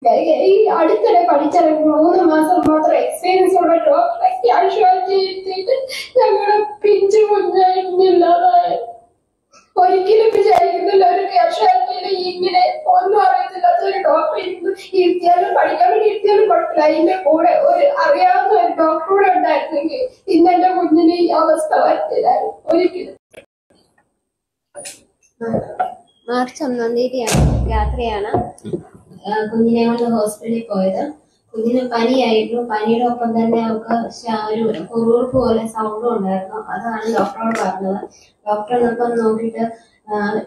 ഈ അടുത്തിടെ പഠിച്ചിറങ്ങി 3 മാസം മാത്രം എക്സ്പീരിയൻസ് ഉള്ള ഡോക്ടറെ ക്യാഷ്വാലിറ്റി ഇരുത്തിയിട്ട് ഞങ്ങളുടെ പിഞ്ചു കുഞ്ഞില്ലാതായ ഒരിക്കലും വിചാരിക്കുന്നില്ല ഒരു ക്യാഷ്വാലിറ്റിയില് ഇങ്ങനെ ഒന്നും അറിയത്തില്ലാത്ത ഒരു ഡോക്ടർ ഇരുത്തിയാലും പഠിക്കാൻ വേണ്ടി ഇരുത്തിയാലും കുഴപ്പമില്ല. അതിന്റെ കൂടെ ഒരു അറിയാവുന്ന ഒരു ഡോക്ടർ കൂടെ ഉണ്ടായിരുന്നെങ്കിൽ ഇന്ന് എന്റെ കുഞ്ഞിന് ഈ അവസ്ഥ വരത്തില്ലായിരുന്നു ഒരിക്കലും. മാർച്ച് 1 തീയതിയാണ് രാത്രിയാണ് കുഞ്ഞിനെ കൊണ്ട് ഹോസ്പിറ്റലിൽ പോയത്. കുഞ്ഞിന് പനിയായിരുന്നു. പനിയുടെ ഒപ്പം തന്നെ അവർക്ക് ഒരു കുറുകുറുപ്പ് പോലെ സൗണ്ടും ഉണ്ടായിരുന്നു. അതാണ് ഡോക്ടറോട് പറഞ്ഞത്. ഡോക്ടർ എന്നപ്പം നോക്കിയിട്ട്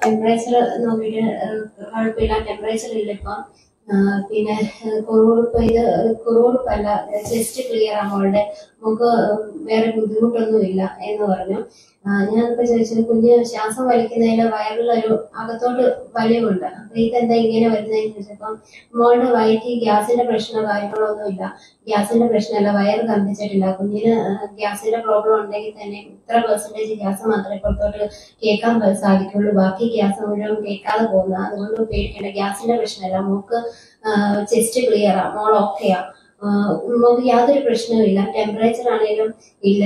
ടെമ്പറേച്ചർ നോക്കിയിട്ട് കുഴപ്പമില്ല, ടെമ്പറേച്ചർ ഇല്ല ഇപ്പം, പിന്നെ കുറുകുറുപ്പല്ല, ചെസ്റ്റ് ക്ലിയർ ആണ്, മോളുടെ നമുക്ക് വേറെ ബുദ്ധിമുട്ടൊന്നുമില്ല എന്ന് പറഞ്ഞു. ഞാനിപ്പോ ചോദിച്ചത് കുഞ്ഞ് ശ്വാസം വലിക്കുന്നതിന് വയറിലൊരു അകത്തോട്ട് വലിവുണ്ട്, അപ്പൊ ഇതെന്താ ഇങ്ങനെ വരുന്നതെന്ന് ചോദിച്ചപ്പം മോളുടെ വയറ്റിൽ ഗ്യാസിന്റെ പ്രശ്നമോ കാര്യങ്ങളോ ഒന്നുമില്ല. ഗ്യാസിന്റെ പ്രശ്നമല്ല, വയറ് കമ്പിച്ചിട്ടില്ല. കുഞ്ഞിന് ഗ്യാസിന്റെ പ്രോബ്ലം ഉണ്ടെങ്കിൽ തന്നെ ഇത്ര പെർസെന്റേജ് ഗ്യാസ് മാത്രമേ പുറത്തോട്ട് കേൾക്കാൻ സാധിക്കുള്ളൂ, ബാക്കി ഗ്യാസ് മുഴുവൻ കേൾക്കാതെ പോകുന്നത്. അതുകൊണ്ട് പേടിക്കേണ്ട, ഗ്യാസിന്റെ പ്രശ്നമല്ല. മോക്ക് ചെസ്റ്റ് ക്ലിയറാ, മോൾ ഓക്കെയാ, നമുക്ക് യാതൊരു പ്രശ്നവുമില്ല. ടെമ്പറേച്ചർ ആണെങ്കിലും ഇല്ല.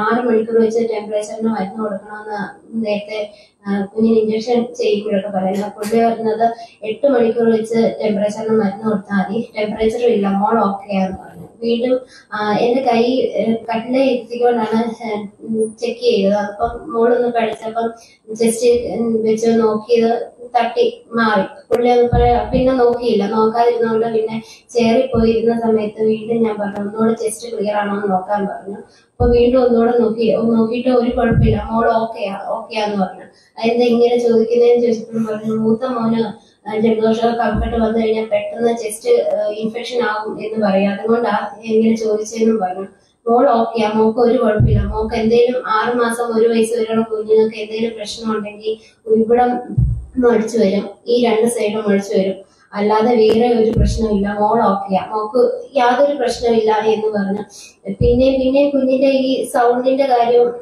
6 മണിക്കൂർ വെച്ച് ടെമ്പറേച്ചറിന് മരുന്ന് കൊടുക്കണമെന്ന് നേരത്തെ കുഞ്ഞിന് ഇഞ്ചക്ഷൻ ചെയ്യുമ്പോഴൊക്കെ പറയുന്നത്. പുള്ളി പറയുന്നത് 8 മണിക്കൂർ വെച്ച് ടെമ്പറേച്ചറിന് മരുന്ന് കൊടുത്താൽ മതി, ടെമ്പറേച്ചറും ഇല്ല, മോൾ ഓക്കെയാന്ന് പറഞ്ഞു. വീണ്ടും എന്റെ കൈ കട്ടിലെ ഇരുത്തിക്കൊണ്ടാണ് ചെക്ക് ചെയ്തത്. അപ്പം മോളൊന്ന് പഠിച്ചപ്പം ജസ്റ്റ് വെച്ച് നോക്കിയത് തട്ടി മാറി. പുള്ളി പിന്നെ നോക്കിയില്ല. നോക്കാതിരുന്നോണ്ട് പിന്നെ ചെയറിൽ പോയിരുന്ന സമയത്ത് വീണ്ടും ഞാൻ പറഞ്ഞു ഒന്നുകൂടെ ചെസ്റ്റ് ക്ലിയർ ആണോ എന്ന് നോക്കാൻ പറഞ്ഞു. അപ്പൊ വീണ്ടും ഒന്നുകൂടെ നോക്കിയിട്ട് ഒരു കുഴപ്പമില്ല, മോൾ ഓക്കെയാന്ന് പറഞ്ഞു. അതെന്താ ഇങ്ങനെ ചോദിക്കുന്നതെന്ന് ചോദിച്ചപ്പോഴും പറഞ്ഞു മൂത്ത മോന് ജലദോഷം കഫക്കെട്ട് വന്നു കഴിഞ്ഞാൽ പെട്ടെന്ന് ചെസ്റ്റ് ഇൻഫെക്ഷൻ ആകും എന്ന് പറയാം, അതുകൊണ്ടാ എങ്ങനെ ചോദിച്ചതെന്നും പറഞ്ഞു. മോൾ ഓക്കെയാ, മോക്ക് ഒരു കുഴപ്പമില്ല. മോക്ക് എന്തെങ്കിലും 6 മാസം 1 വയസ്സ് വരെയുള്ള കുഞ്ഞുങ്ങൾക്ക് എന്തെങ്കിലും പ്രശ്നം ഉണ്ടെങ്കിൽ ഇവിടെ മുഴച്ചു വരും, ഈ 2 സൈഡും മുഴച്ചു വരും, അല്ലാതെ വേറെ ഒരു പ്രശ്നമില്ല, മോൾ ഓക്കെയാ, മോക്ക് യാതൊരു പ്രശ്നമില്ല എന്ന് പറഞ്ഞു. പിന്നെ കുഞ്ഞിന്റെ ഈ സൗണ്ടിന്റെ കാര്യവും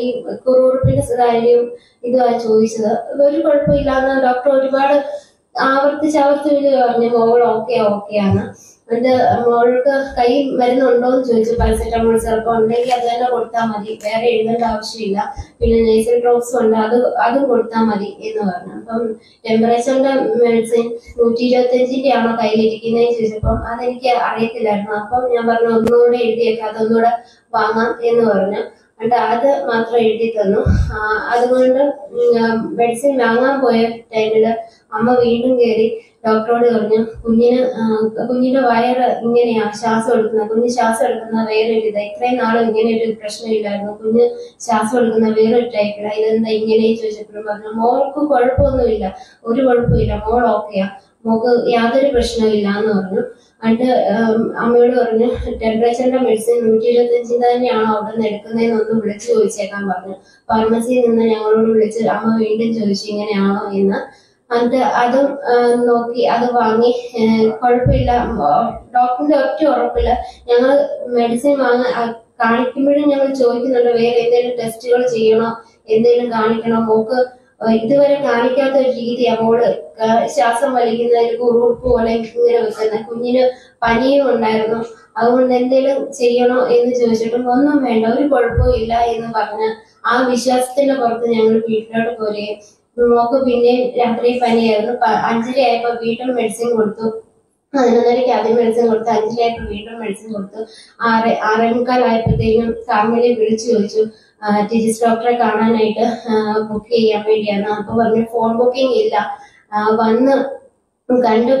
ഈ കുറുകുറുപ്പിന്റെ കാര്യവും ഇതുമാണ് ചോദിച്ചത്. ഒരു കുഴപ്പമില്ലാന്ന് ഡോക്ടർ ഒരുപാട് ആവർത്തിച്ച് പറഞ്ഞു മോൾ ഓക്കെയാന്ന്. എന്നിട്ട് മോൾക്ക് കൈ മരുന്നുണ്ടോന്ന് ചോദിച്ചു. പാരസെറ്റമോൾ സിറപ്പ് ഉണ്ടെങ്കിൽ അത് തന്നെ കൊടുത്താൽ മതി, വേറെ എഴുതേണ്ട ആവശ്യമില്ല. പിന്നെ നേസൽ ഡ്രോപ്സും ഉണ്ട്, അതും കൊടുത്താൽ മതി എന്ന് പറഞ്ഞു. അപ്പം ടെമ്പറേച്ചറിന്റെ മെഡിസിൻ 125ന്റെ ആണോ കയ്യിലിരിക്കുന്നതെന്ന് ചോദിച്ചപ്പം അതെനിക്ക് അറിയത്തില്ലായിരുന്നു. അപ്പം ഞാൻ പറഞ്ഞു ഒന്നുകൂടെ എഴുതിയേക്കാം, അതൊന്നുകൂടെ വാങ്ങാം എന്ന് പറഞ്ഞു. എന്നിട്ട് അത് മാത്രം എഴുതി തന്നു. അതുകൊണ്ട് മെഡിസിൻ വാങ്ങാൻ പോയ ടൈമില് അമ്മ വീണ്ടും കയറി ഡോക്ടറോട് പറഞ്ഞു കുഞ്ഞിന്റെ വയറ് ഇങ്ങനെയാ ശ്വാസം എടുക്കുന്നത്, കുഞ്ഞ് ശ്വാസം എടുക്കുന്ന വേറൊരു ഇതാ, ഇത്രയും നാളും ഇങ്ങനെ ഒരു പ്രശ്നമില്ലായിരുന്നു, കുഞ്ഞ് ശ്വാസം എടുക്കുന്ന വേറൊരു ടൈപ്പില്ല, ഇതെന്താ ഇങ്ങനെ ചോദിച്ചപ്പോഴും പറഞ്ഞു മോൾക്ക് കുഴപ്പമൊന്നുമില്ല, ഒരു കുഴപ്പമില്ല, മോൾ ഓക്കെയാ, മോക്ക് യാതൊരു പ്രശ്നമില്ല എന്ന് പറഞ്ഞു. എന്നിട്ട് അമ്മയോട് പറഞ്ഞു ടെമ്പറേച്ചറിന്റെ മെഡിസിൻ 125 തന്നെയാണോ അവിടെ നിന്ന് എടുക്കുന്നതെന്നൊന്ന് വിളിച്ചു ചോദിച്ചേക്കാൻ പറഞ്ഞു. ഫാർമസിയിൽ നിന്ന് ഞങ്ങളോട് വിളിച്ച് അമ്മ വീണ്ടും ചോദിച്ചു ഇങ്ങനെയാണോ എന്ന്. എന്നിട്ട് അതും നോക്കി അത് വാങ്ങി. കുഴപ്പമില്ല, ഡോക്ടറിന്റെ ഒറ്റ ഉറപ്പില്ല. ഞങ്ങൾ മെഡിസിൻ കാണിക്കുമ്പോഴും ഞങ്ങൾ ചോദിക്കുന്നുണ്ട് വേറെ എന്തെങ്കിലും ടെസ്റ്റുകൾ ചെയ്യണോ, എന്തെങ്കിലും കാണിക്കണോ, മോക്ക് ഇതുവരെ കാണിക്കാത്ത ഒരു രീതിയാ മോള് ശ്വാസം വലിക്കുന്നതിൽ കുറുകുറുപ്പ് പോലെ ഇങ്ങനെ വെക്കുന്നത്. കുഞ്ഞിന് പനിയും ഉണ്ടായിരുന്നു, അതുകൊണ്ട് എന്തെങ്കിലും ചെയ്യണോ എന്ന് ചോദിച്ചിട്ടും ഒന്നും വേണ്ട, ഒരു കുഴപ്പവും ഇല്ല എന്ന് പറഞ്ഞ് ആ വിശ്വാസത്തിന്റെ പുറത്ത് ഞങ്ങൾ വീട്ടിലോട്ട് പോരുകയും മോക്ക് പിന്നെ രാത്രി പനിയായിരുന്നു. 5:30 ആയപ്പോ വീണ്ടും മെഡിസിൻ കൊടുത്തു. 11:30 ആദ്യം മെഡിസിൻ കൊടുത്തു, 5:30 ആയപ്പോ വീണ്ടും മെഡിസിൻ കൊടുത്തു. 6:45 ആയപ്പോഴത്തേക്കും ഫാമിലി വിളിച്ചു ചോദിച്ചു ടിജിസ് ഡോക്ടറെ കാണാനായിട്ട് ബുക്ക് ചെയ്യാൻ വേണ്ടിയാണ്. അപ്പൊ പറഞ്ഞു ഫോൺ ബുക്കിംഗ് ഇല്ല, വന്ന് കണ്ട്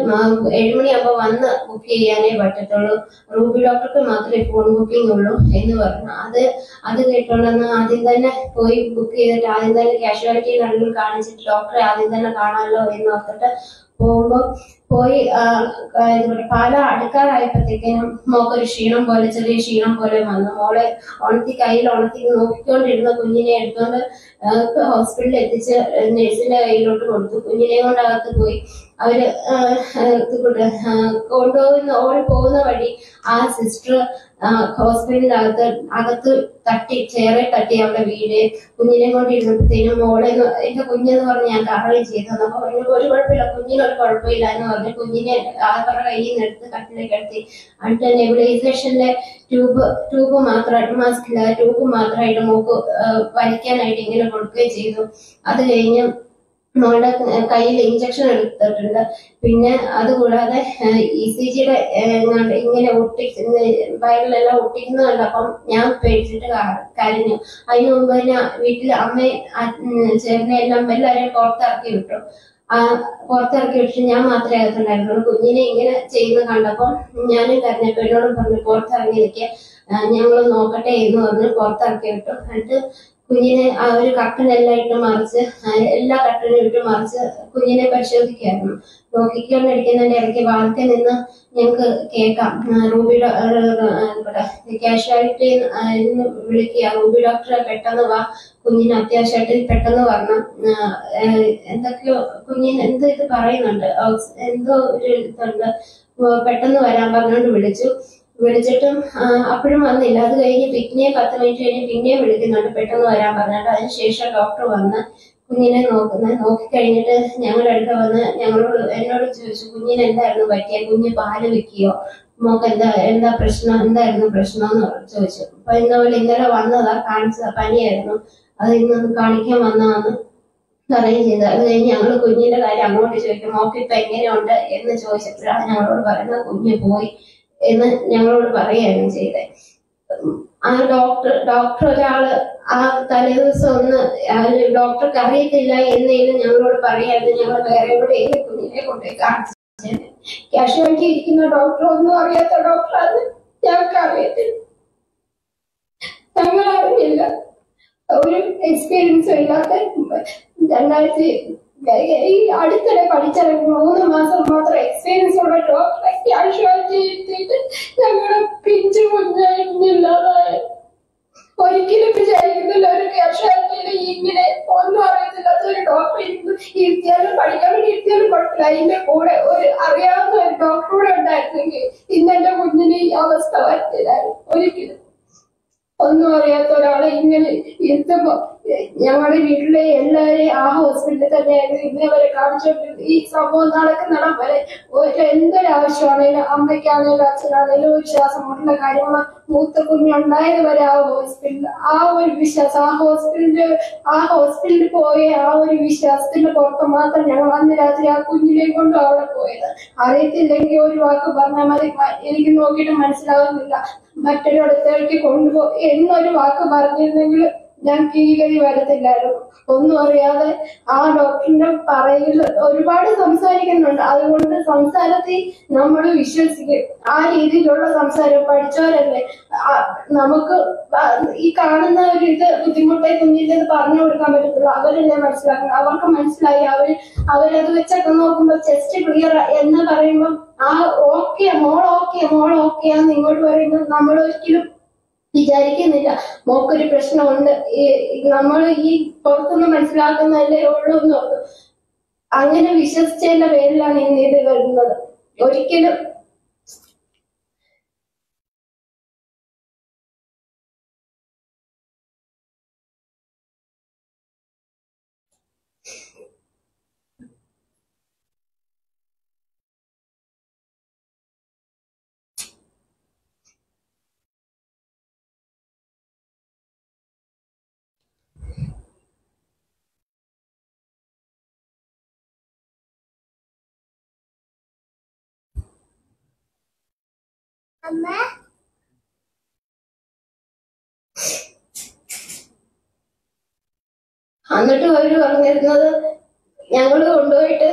7 മണിയാകുമ്പോ വന്ന് ബുക്ക് ചെയ്യാനേ പറ്റത്തുള്ളൂ, റൂബി ഡോക്ടർക്ക് മാത്രമേ ഫോൺ ബുക്കിംഗ് ഉള്ളൂ എന്ന് പറഞ്ഞു. അത് കേട്ടോണ്ടെന്ന് ആദ്യം തന്നെ പോയി ബുക്ക് ചെയ്തിട്ട് ആദ്യം തന്നെ കാഷ്വാലിറ്റി കണ്ടും കാണിച്ചിട്ട് ഡോക്ടറെ ആദ്യം തന്നെ കാണാമല്ലോ എന്ന് ഓർത്തിട്ട് പോയി പാല അടുക്കാറായപ്പോഴത്തേക്കും മോക്കൊരു ക്ഷീണം പോലെ, ചെറിയ ക്ഷീണം പോലെ വന്നു. മോളെ കയ്യിൽ ഉണർത്തി നോക്കിക്കൊണ്ടിരുന്ന കുഞ്ഞിനെ എടുത്തോണ്ട് ഹോസ്പിറ്റലിൽ എത്തിച്ച് നഴ്സിന്റെ കയ്യിലോട്ട് കൊടുത്തു. കുഞ്ഞിനെ കൊണ്ട് അകത്ത് പോയി. അവര് ഓടി പോകുന്ന വഴി ആ സിസ്റ്റർ ഹോസ്പിറ്റലിന്റെ അകത്ത് ചെയറെ തട്ടി അവിടെ വീട് കുഞ്ഞിനെ കൊണ്ട് ഇരുന്നപ്പോഴത്തേനും മോളെ എന്റെ കുഞ്ഞെന്ന് പറഞ്ഞ് ഞാൻ കാണുകയും ചെയ്തു. അപ്പൊ ഒരു കുഴപ്പമില്ല, കുഞ്ഞിനൊരു കുഴപ്പമില്ല എന്ന് പറഞ്ഞു. പറഞ്ഞ് കുഞ്ഞിനെ അവരുടെ കയ്യിൽ നിന്ന് എടുത്ത് കട്ടിലേക്ക് എടുത്തി. അടുത്ത നെബുലൈസേഷന്റെ ട്യൂബ് മാത്രമായിട്ട് മാസ്ക് ഇല്ലാതെ ട്യൂബ് മാത്രമായിട്ട് മൂക്ക് വലിക്കാനായിട്ട് ഇങ്ങനെ കൊടുക്കുകയും ചെയ്തു. അത് കഴിഞ്ഞ് മോളുടെ കയ്യിൽ ഇഞ്ചക്ഷൻ എടുത്തിട്ടുണ്ട്. പിന്നെ അതുകൂടാതെ ECGയുടെ ഇങ്ങനെ വയറിലെല്ലാം ഒട്ടിക്കുന്നത് കണ്ടപ്പം ഞാൻ പേടിച്ചിട്ട് കരഞ്ഞു. അതിനു മുമ്പ് തന്നെ വീട്ടിൽ അമ്മയും ചേട്ടനെല്ലാം എല്ലാവരെയും പുറത്തിറക്കി വിട്ടു. പുറത്തിറക്കി വിട്ടിട്ട് ഞാൻ മാത്രമേ അകത്തുണ്ടായിരുന്നുള്ളൂ. കുഞ്ഞിനെ ഇങ്ങനെ ചെയ്ത് കണ്ടപ്പം ഞാനും കരഞ്ഞപ്പോ എന്നോടും പറഞ്ഞു പുറത്തിറങ്ങി നിൽക്കുക, ഞങ്ങൾ നോക്കട്ടെ എന്ന് പറഞ്ഞ് പുറത്തിറക്കി വിട്ടു. എന്നിട്ട് കുഞ്ഞിനെ ഒരു കട്ടനെല്ലാം ഇട്ട് മറിച്ച് എല്ലാ കട്ടനും ഇട്ട് മറിച്ച് കുഞ്ഞിനെ പരിശോധിക്കായിരുന്നു. നോക്കിക്കൊണ്ടിരിക്കുന്നതിന്റെ ഇടയ്ക്ക് വാർത്ത നിന്ന് ഞങ്ങൾക്ക് കേൾക്കാം, റൂബിയുടെ കാഷ്വാലിറ്റി വിളിക്കുക, റൂബി ഡോക്ടറെ പെട്ടെന്ന് വാ, കുഞ്ഞിന് അത്യാവശ്യമായിട്ട് പെട്ടെന്ന് വരണം, എന്തൊക്കെയോ കുഞ്ഞിന് എന്തോ ഇത് പറയുന്നുണ്ട്, എന്തോ ഒരു ഇതുണ്ട്, പെട്ടെന്ന് വരാൻ പറഞ്ഞുകൊണ്ട് വിളിച്ചിട്ടും അപ്പോഴും വന്നില്ല. അത് കഴിഞ്ഞ് പിന്നെയും 10 മിനിറ്റ് കഴിഞ്ഞ് പിന്നെയും വിളിക്കുന്നുണ്ട്, പെട്ടെന്ന് വരാൻ പറഞ്ഞിട്ട്. അതിനുശേഷം ഡോക്ടർ വന്ന് കുഞ്ഞിനെ നോക്കിക്കഴിഞ്ഞിട്ട് ഞങ്ങളുടെ അടുത്ത് വന്ന് എന്നോട് ചോദിച്ചു, കുഞ്ഞിന് എന്തായിരുന്നു പറ്റിയ, കുഞ്ഞ് പാല് വെക്കുകയോ, മോക്ക് എന്താ പ്രശ്നം, എന്തായിരുന്നു പ്രശ്നം എന്ന് ചോദിച്ചു. അപ്പൊ ഇന്നലെ വന്നതാ, കാണിച്ചതാ, പനിയായിരുന്നു, അത് ഇന്നൊന്ന് കാണിക്കാൻ വന്നതാന്ന് പറയുകയും ചെയ്തു. അത് കഴിഞ്ഞ് ഞങ്ങൾ കുഞ്ഞിന്റെ കാര്യം അങ്ങോട്ട് ചോദിക്കും, മോക്ക് ഇപ്പൊ എങ്ങനെയുണ്ട് എന്ന് ചോദിച്ചപ്പോഴാണ് ഞങ്ങളോട് പറയുന്നത് കുഞ്ഞ് പോയി എന്ന് ഞങ്ങളോട് പറയുകയാണ് ചെയ്തത്. ആ ഡോക്ടർ ഒരാള് ആ തലേദിവസം ഡോക്ടർക്ക് അറിയത്തില്ല എന്നേലും ഞങ്ങളോട് പറയായിരുന്നു, ഞങ്ങൾ വേറെ എവിടെയെങ്കിലും കുഞ്ഞിനെ കൊണ്ടുപോയി കാണിച്ചു. കാഷ്വാലിറ്റി ഇരിക്കുന്ന ഡോക്ടർ ഒന്നും അറിയാത്ത ഡോക്ടറാണ്, ഞങ്ങൾക്ക് അറിയത്തില്ല, ഞങ്ങൾ അറിയില്ല, ഒരു എക്സ്പീരിയൻസും ഇല്ലാത്ത ഈ അടുത്തിടെ പഠിച്ചിറങ്ങി 3 മാസം മാത്രം എക്സ്പീരിയൻസ് ഉള്ള ഡോക്ടറെ കാഷ്വാലിറ്റി ഇരുത്തിയിട്ട് ഞങ്ങളുടെ പിഞ്ചു കുഞ്ഞായിരുന്നില്ലാതായ. ഒരിക്കലും വിചാരിക്കുന്നില്ല ഒരു കാഷ്വാലിറ്റിയിൽ ഇങ്ങനെ ഒന്നും അറിയത്തില്ലാത്ത ഒരു ഡോക്ടർ ഇരുത്തിയാലും പഠിക്കാൻ വേണ്ടി ഇരുത്തിയാലും കുഴപ്പമില്ല, അതിന്റെ കൂടെ ഒരു അറിയാവുന്ന ഒരു ഡോക്ടർ കൂടെ ഉണ്ടായിരുന്നെങ്കിൽ ഇന്നെന്റെ കുഞ്ഞിന് ഈ അവസ്ഥ വരത്തില്ലായിരുന്നു. ഒരിക്കലും ഒന്നും അറിയാത്ത ഒരാളെ ഇങ്ങനെ ഇരുത്തുമ്പോ ഞങ്ങളുടെ വീട്ടിലെ എല്ലാരെയും ആ ഹോസ്പിറ്റലിൽ തന്നെയായിരുന്നു ഇന്നേ വരെ കാണിച്ചോണ്ടിരുന്നത്. ഈ സംഭവം നടക്കുന്നിടം വരെ എന്തൊരാവശ്യമാണേലും അമ്മയ്ക്കാണേലും അച്ഛനാണേലും ഒരു ശ്വാസം മുട്ടുള്ള കാര്യങ്ങൾ മൂത്ത കുഞ്ഞുണ്ടായത് വരെ ആ ഹോസ്പിറ്റലിൽ ആ ഒരു വിശ്വാസം, ആ ഹോസ്പിറ്റലിൽ പോയ ആ ഒരു വിശ്വാസത്തിന്റെ പുറത്ത് മാത്രം ഞങ്ങൾ അന്ന് രാത്രി ആ കുഞ്ഞിനെയും കൊണ്ടും അവിടെ പോയത്. അറിയത്തില്ലെങ്കിൽ ഒരു വാക്ക് പറഞ്ഞാൽ മതി, എനിക്ക് നോക്കിയിട്ട് മനസ്സിലാവുന്നില്ല, മറ്റൊരിടത്തേക്ക് കൊണ്ടുപോയി എന്നൊരു വാക്ക് പറഞ്ഞിരുന്നെങ്കിൽ ഞങ്ങൾക്ക് ഈ ഗതി വരത്തില്ലായിരുന്നു. ഒന്നും അറിയാതെ ആ ഡോക്ടറിന്റെ പറയിൽ ഒരുപാട് സംസാരിക്കുന്നുണ്ട്, അതുകൊണ്ട് സംസാരത്തിൽ നമ്മൾ വിശ്വസിക്കും. ആ രീതിയിലുള്ള സംസാരം പഠിച്ചവരല്ലേ, നമുക്ക് ഈ കാണുന്ന ഒരു ഇത് ബുദ്ധിമുട്ടായി കുഞ്ഞിന്റെ പറഞ്ഞു കൊടുക്കാൻ പറ്റത്തില്ല, അവരല്ലേ മനസ്സിലാക്കുന്നത്. അവർക്ക് മനസ്സിലായി, അവരത് വെച്ചൊക്കെ നോക്കുമ്പോൾ ചെസ്റ്റ് ക്ലിയർ എന്ന് പറയുമ്പോൾ ആ ഓക്കെ മോൾ ഓക്കെയാന്ന് ഇങ്ങോട്ട് പറയുന്നത് നമ്മൾ ഒരിക്കലും വിചാരിക്കുന്നില്ല മോക്കൊരു പ്രശ്നമുണ്ട്, നമ്മൾ ഈ പുറത്തുനിന്ന് മനസ്സിലാക്കുന്നതല്ലേ ഉള്ളൂ എന്ന് പറഞ്ഞു. അങ്ങനെ വിശ്വസിച്ചതിന്റെ പേരിലാണ് ഇന്ന് ഇത് വരുന്നത്. ഒരിക്കലും എന്നിട്ട് അവര് പറഞ്ഞിരുന്നത് ഞങ്ങൾ കൊണ്ടുപോയിട്ട്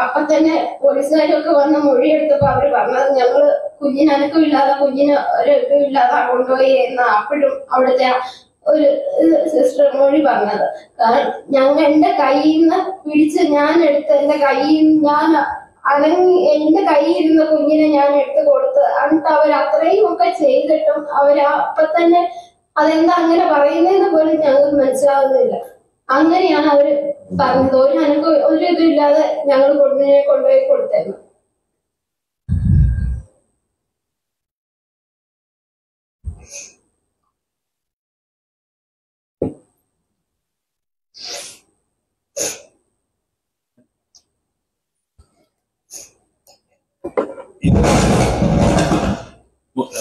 അപ്പൊ തന്നെ പോലീസുകാരൊക്കെ വന്ന് മൊഴിയെടുത്തപ്പോ അവര് പറഞ്ഞത് ഞങ്ങള് കുഞ്ഞിന് അനക്കമില്ലാതെ കുഞ്ഞിന് ഒരു ഇതുമില്ലാതെ കൊണ്ടുപോയി എന്ന അപ്പോഴും അവിടുത്തെ ഒരു സിസ്റ്റർ മൊഴി പറഞ്ഞത്. കാരണം എന്റെ കയ്യിൽ നിന്ന് പിടിച്ച് ഞാൻ എടുത്ത് എന്റെ കയ്യിൽ എന്റെ കയ്യിൽ ഇരുന്ന കുഞ്ഞിനെ ഞാൻ എടുത്തു കൊടുത്ത്, എന്നിട്ട് അവർ അത്രയും ഒക്കെ ചെയ്തിട്ടും അപ്പൊ തന്നെ അതെന്താ അങ്ങനെ പറയുന്നതെന്ന് പോലും ഞങ്ങൾക്ക് മനസ്സിലാവുന്നില്ല. അങ്ങനെയാണ് അവര് പറഞ്ഞത്. ഒരു ഇതും ഇല്ലാതെ ഞങ്ങൾ കൊണ്ടുപോയി കൊടുത്തായിരുന്നു.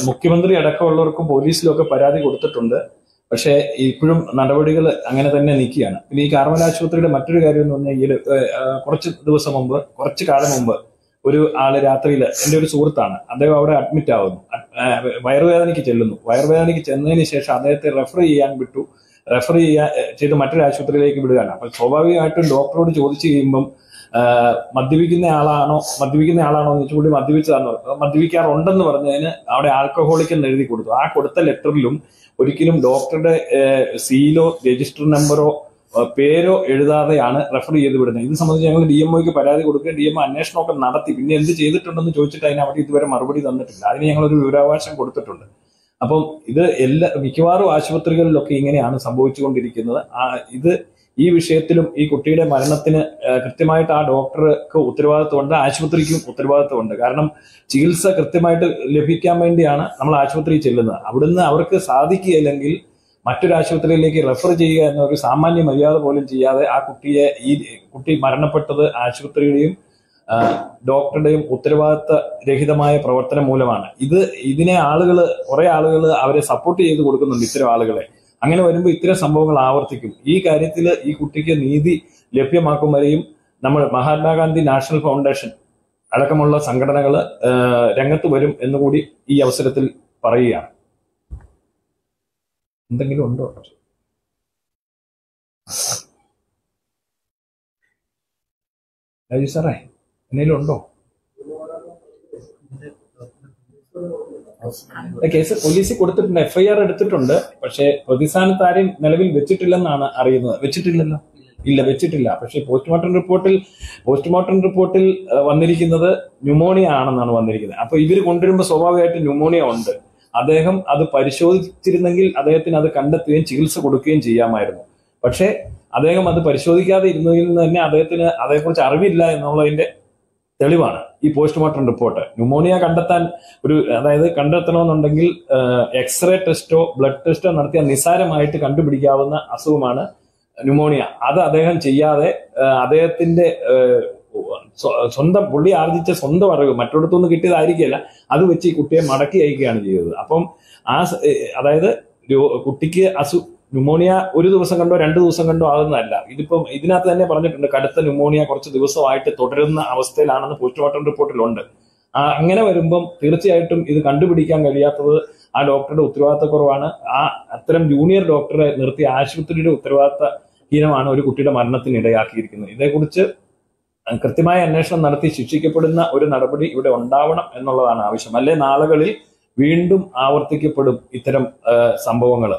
മുഖ്യമന്ത്രി അടക്കമുള്ളവർക്കും പോലീസിലും ഒക്കെ പരാതി കൊടുത്തിട്ടുണ്ട്. പക്ഷേ ഇപ്പോഴും നടപടികൾ അങ്ങനെ തന്നെ നിൽക്കുകയാണ്. പിന്നെ ഈ കാർമൽ ആശുപത്രിയുടെ മറ്റൊരു കാര്യം എന്ന് പറഞ്ഞാൽ കുറച്ച് കാലം മുമ്പ് ഒരു ആള് രാത്രിയിൽ, എൻ്റെ ഒരു സുഹൃത്താണ്, അദ്ദേഹം അവിടെ അഡ്മിറ്റ് ആവുന്നു, വയറുവേദനയ്ക്ക് ചെല്ലുന്നു. വയറുവേദനയ്ക്ക് ചെന്നതിന് ശേഷം അദ്ദേഹത്തെ റെഫർ ചെയ്ത് മറ്റൊരു ആശുപത്രിയിലേക്ക് വിടുകയാണ്. അപ്പൊ സ്വാഭാവികമായിട്ടും ഡോക്ടറോട് ചോദിച്ചു കഴിയുമ്പം മദ്യപിക്കുന്ന ആളാണോ എന്ന് വെച്ചുകൂടി മദ്യപിക്കാറുണ്ടെന്ന് പറഞ്ഞതിന് അവിടെ ആൽക്കഹോളിക് എന്ന് എഴുതി കൊടുത്തു. ആ കൊടുത്ത ലെറ്ററിലും ഒരിക്കലും ഡോക്ടറുടെ സീലോ രജിസ്റ്റർ നമ്പറോ പേരോ എഴുതാതെയാണ് റെഫർ ചെയ്ത് വിടുന്നത്. ഇത് സംബന്ധിച്ച് ഞങ്ങൾ DMOയ്ക്ക് പരാതി കൊടുക്കുകയും DMO അന്വേഷണമൊക്കെ നടത്തി. പിന്നെ എന്ത് ചെയ്തിട്ടുണ്ടെന്ന് ചോദിച്ചിട്ട് അതിന് അവിടെ ഇതുവരെ മറുപടി തന്നിട്ടില്ല. അതിന് ഞങ്ങളൊരു വിവരാവകാശം കൊടുത്തിട്ടുണ്ട്. അപ്പം ഇത് മിക്കവാറും ആശുപത്രികളിലൊക്കെ ഇങ്ങനെയാണ് സംഭവിച്ചുകൊണ്ടിരിക്കുന്നത്. ഈ വിഷയത്തിലും ഈ കുട്ടിയുടെ മരണത്തിന് കൃത്യമായിട്ട് ആ ഡോക്ടർക്ക് ഉത്തരവാദിത്വമുണ്ട്, ആശുപത്രിക്കും ഉത്തരവാദിത്വമുണ്ട്. കാരണം ചികിത്സ കൃത്യമായിട്ട് ലഭിക്കാൻ വേണ്ടിയാണ് നമ്മൾ ആശുപത്രിയിൽ ചെല്ലുന്നത്. അവിടുന്ന് അവർക്ക് സാധിക്കുകയില്ലെങ്കിൽ മറ്റൊരു ആശുപത്രിയിലേക്ക് റെഫർ ചെയ്യുക എന്ന ഒരു സാമാന്യ മര്യാദ പോലും ചെയ്യാതെ ഈ കുട്ടി മരണപ്പെട്ടത് ആശുപത്രിയുടെയും ഡോക്ടറുടെയും ഉത്തരവാദിത്ത രഹിതമായ പ്രവർത്തനം മൂലമാണ്. ഇതിനെ കുറെ ആളുകൾ അവരെ സപ്പോർട്ട് ചെയ്ത് കൊടുക്കുന്നുണ്ട്, ഇത്തരം ആളുകളെ. അങ്ങനെ വരുമ്പോൾ ഇത്തരം സംഭവങ്ങൾ ആവർത്തിക്കും. ഈ കാര്യത്തിൽ ഈ കുട്ടിക്ക് നീതി ലഭ്യമാക്കും വരെയും നമ്മൾ മഹാത്മാഗാന്ധി നാഷണൽ ഫൗണ്ടേഷൻ അടക്കമുള്ള സംഘടനകൾ രംഗത്ത് വരും എന്നുകൂടി ഈ അവസരത്തിൽ പറയുകയാണ്. എന്തെങ്കിലും ഉണ്ടോ രാജു സാറേ? എന്തെങ്കിലും ഉണ്ടോ? കേസ് പോലീസിൽ കൊടുത്തിട്ടുണ്ട്, FIR എടുത്തിട്ടുണ്ട്. പക്ഷെ പ്രതിസ്ഥാനത്ത് ആരെയും നിലവിൽ വെച്ചിട്ടില്ലെന്നാണ് അറിയുന്നത്. വെച്ചിട്ടില്ല. പക്ഷെ പോസ്റ്റ്മോർട്ടം റിപ്പോർട്ടിൽ വന്നിരിക്കുന്നത് ന്യൂമോണിയ ആണെന്നാണ് വന്നിരിക്കുന്നത്. അപ്പൊ ഇവര് കൊണ്ടുവരുമ്പോൾ സ്വാഭാവികമായിട്ട് ന്യൂമോണിയ ഉണ്ട്. അദ്ദേഹം അത് പരിശോധിച്ചിരുന്നെങ്കിൽ അദ്ദേഹത്തിന് അത് കണ്ടെത്തുകയും ചികിത്സ കൊടുക്കുകയും ചെയ്യാമായിരുന്നു. പക്ഷെ അദ്ദേഹം അത് പരിശോധിക്കാതെ ഇരുന്നതിൽ നിന്ന് തന്നെ അദ്ദേഹത്തിന് അതേക്കുറിച്ച് അറിവില്ല എന്നുള്ളതിന്റെ തെളിവാണ് ഈ പോസ്റ്റ്മോർട്ടം റിപ്പോർട്ട്. ന്യൂമോണിയ കണ്ടെത്തണമെന്നുണ്ടെങ്കിൽ എക്സ്റേ ടെസ്റ്റോ ബ്ലഡ് ടെസ്റ്റോ നടത്തിയാൽ നിസ്സാരമായിട്ട് കണ്ടുപിടിക്കാവുന്ന അസുഖമാണ് ന്യൂമോണിയ. അത് അദ്ദേഹം ചെയ്യാതെ അദ്ദേഹത്തിന്റെ പുള്ളി ആർജിച്ച സ്വന്തം അറിവ് മറ്റൊരിടത്തുനിന്ന് കിട്ടിയതായിരിക്കില്ല, അത് വെച്ച് ഈ കുട്ടിയെ മടക്കി അയക്കുകയാണ് ചെയ്തത്. അപ്പം അതായത് കുട്ടിക്ക് ന്യൂമോണിയ ഒരു ദിവസം കണ്ടോ 2 ദിവസം കണ്ടോ ആകുന്നതല്ല. ഇതിനകത്ത് തന്നെ പറഞ്ഞിട്ടുണ്ട്, കടുത്ത ന്യൂമോണിയ കുറച്ച് ദിവസമായിട്ട് തുടരുന്ന അവസ്ഥയിലാണെന്ന് പോസ്റ്റ്മോർട്ടം റിപ്പോർട്ടിലുണ്ട്. അങ്ങനെ വരുമ്പം തീർച്ചയായിട്ടും ഇത് കണ്ടുപിടിക്കാൻ കഴിയാത്തത് ആ ഡോക്ടറുടെ ഉത്തരവാദിത്തക്കുറവാണ്. അത്തരം ജൂനിയർ ഡോക്ടറെ നിർത്തിയ ആശുപത്രിയുടെ ഉത്തരവാദിത്തഹീനമാണ് ഒരു കുട്ടിയുടെ മരണത്തിന് ഇടയാക്കിയിരിക്കുന്നത്. ഇതേക്കുറിച്ച് കൃത്യമായ അന്വേഷണം നടത്തി ശിക്ഷിക്കപ്പെടുന്ന ഒരു നടപടി ഇവിടെ ഉണ്ടാവണം എന്നുള്ളതാണ് ആവശ്യം. അല്ലെ നാളുകളിൽ വീണ്ടും ആവർത്തിക്കപ്പെടും ഇത്തരം സംഭവങ്ങൾ.